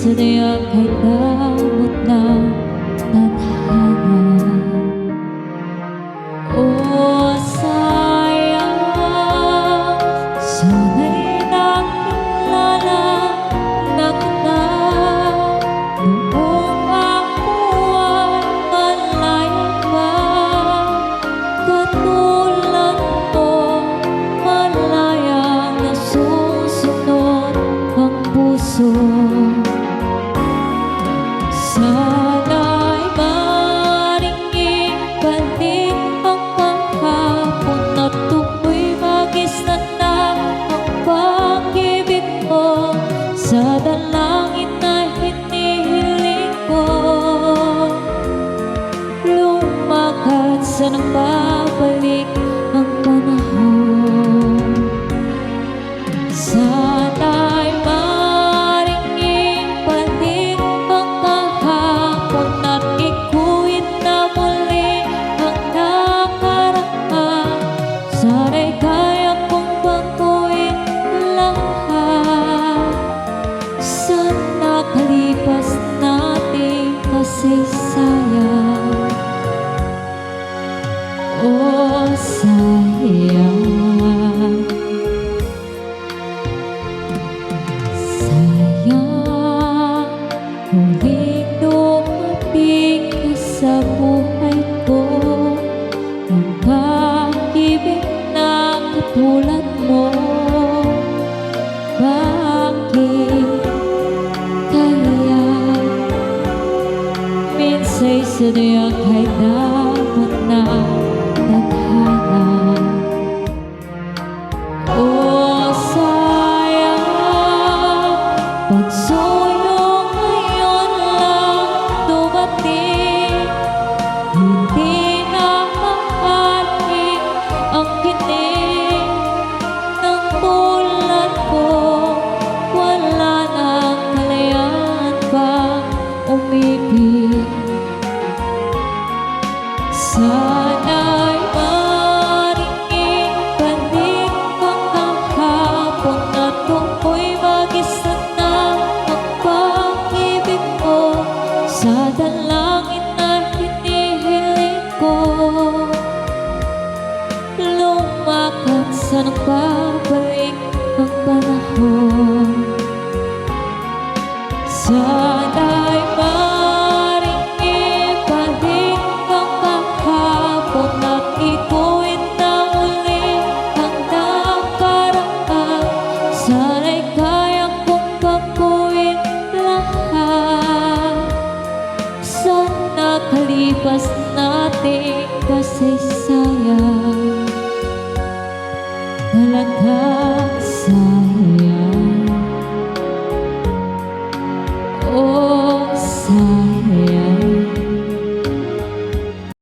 Sadyang kahit damot na tadhana. O sayang, sana'y nakilala na kita noong ako ay malaya pa. Katulad mo, malayang nasusunod ang puso. Sana'y maringing balik ang kahapon at tukoy magisnan na ang pag-ibig mo. Sa dalangin na hinihiling ko, lumakad sa nang babalik ang panahon. Sana'y maringing balik ang kahapon at ikuin na muli ang nakaraan. Sana'y kaya kong baguhin lahat sa nakalipas nating kasaysayan. O sayang, sayang, huling dumating ka sa buhay ko. Ang pag-ibig na katulad mo, bakit kaya minsa'y sadyang kahit dapat na tadhana. O sayang, pagsuyo ngayon lang dumating, hindi na maaaring ang kinig ng tulad ko. Wala nang kalayaan pang umibig. Sana'y maringing balik ang kahapon at tukoy magisnan na ang pag-ibig mo. Sa dalangin na hinihiling ko, lumakad sa nang babalik ang panahon. Sana'y maringing balik ang kahapon at ikuin na muli ang nakaraan. Sana'y kaya kong baguhin lahat sa nakalipas nating kasaysayan. Talagang sayang, o sayang.